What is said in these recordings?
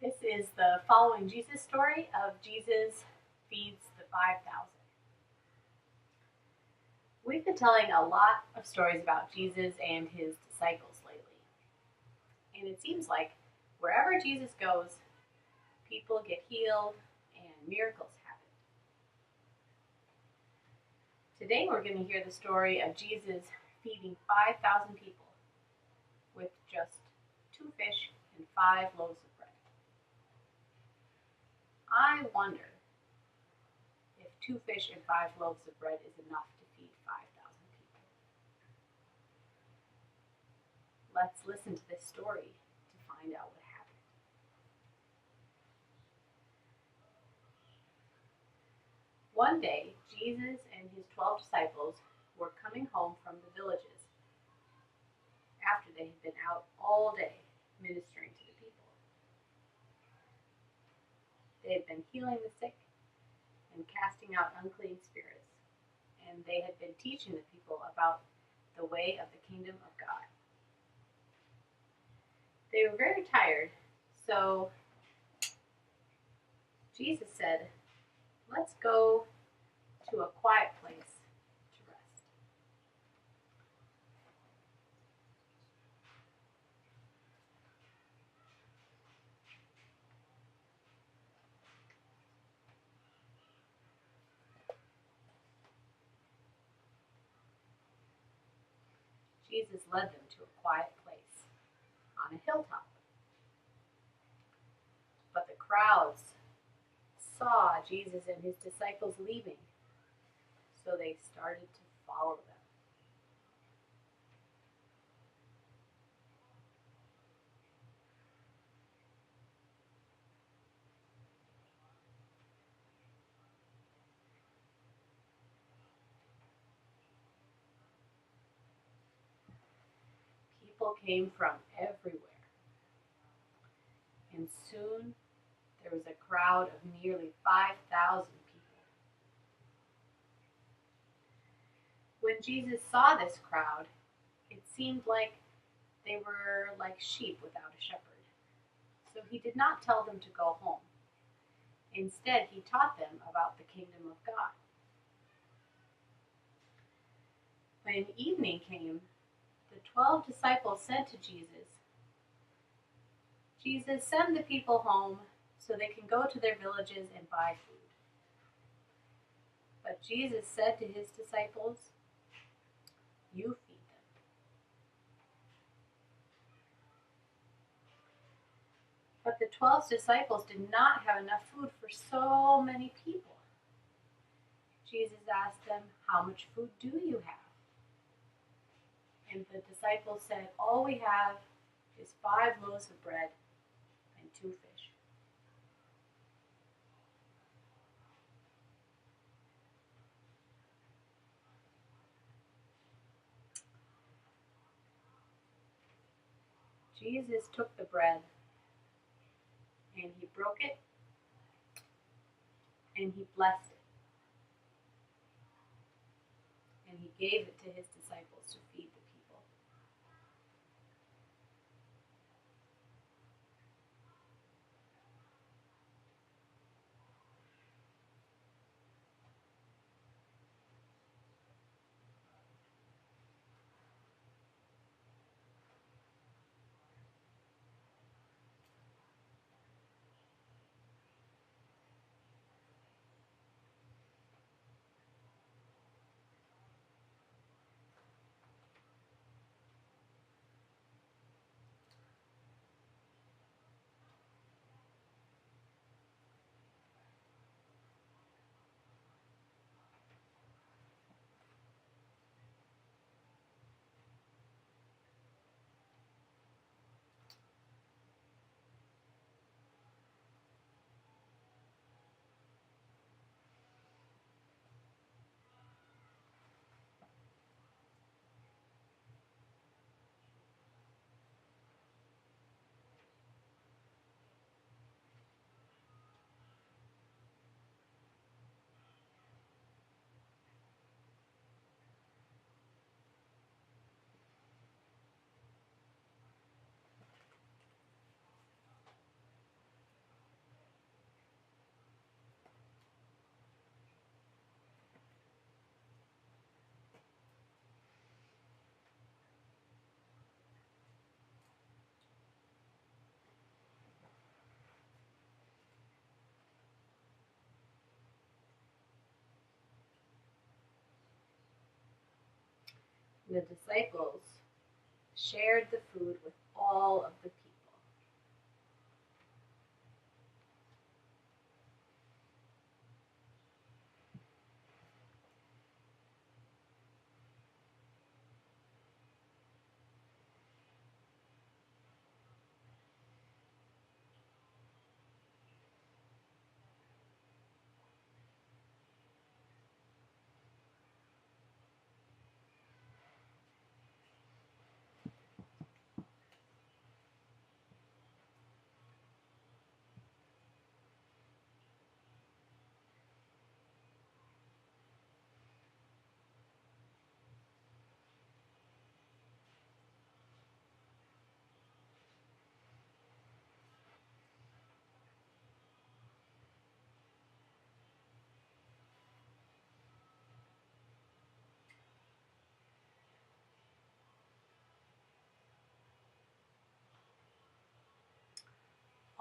This is the following Jesus story of Jesus feeds the 5,000. We've been telling a lot of stories about Jesus and his disciples lately. And it seems like wherever Jesus goes, people get healed and miracles happen. Today we're going to hear the story of Jesus feeding 5,000 people with just 2 fish and 5 loaves of bread. I wonder if 2 fish and 5 loaves of bread is enough to feed 5,000 people. Let's listen to this story to find out what happened. One day, Jesus and his 12 disciples were coming home from the villages after they had been out all day ministering to the people. They had been healing the sick and casting out unclean spirits, and they had been teaching the people about the way of the kingdom of God. They were very tired, so Jesus said, "Let's go to a quiet place to rest." Jesus led them to a quiet place on a hilltop. But the crowds saw Jesus and his disciples leaving, so they started to follow them. People came from everywhere, and soon there was a crowd of nearly 5,000 people. When Jesus saw this crowd, it seemed like they were like sheep without a shepherd. So he did not tell them to go home. Instead, he taught them about the kingdom of God. When evening came, the 12 disciples said to Jesus, "Jesus, send the people home so they can go to their villages and buy food." But Jesus said to his disciples, "You feed them." But the 12 disciples did not have enough food for so many people. Jesus asked them, "How much food do you have?" And the disciples said, "All we have is 5 loaves of bread and 2 fish." Jesus took the bread and he broke it and he blessed it and he gave it to his disciples to feed the people. The disciples shared the food with all of the people.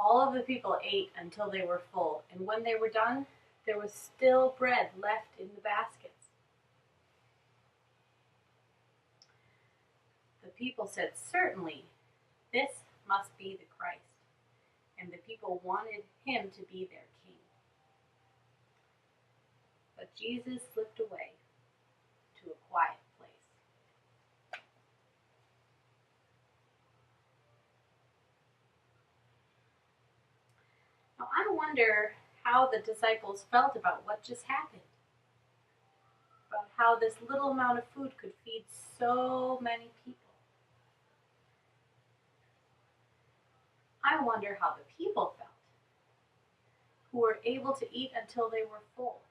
All of the people ate until they were full, and when they were done, there was still bread left in the baskets. The people said, "Certainly, this must be the Christ." And the people wanted him to be their king. But Jesus slipped away to a quiet place. Now, I wonder how the disciples felt about what just happened, about how this little amount of food could feed so many people. I wonder how the people felt, who were able to eat until they were full.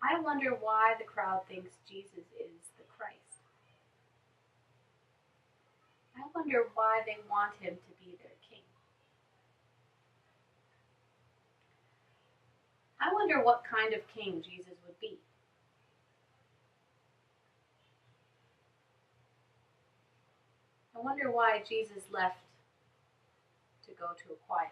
I wonder why the crowd thinks Jesus is the Christ. I wonder why they want him to be their king. I wonder what kind of king Jesus would be. I wonder why Jesus left to go to a quiet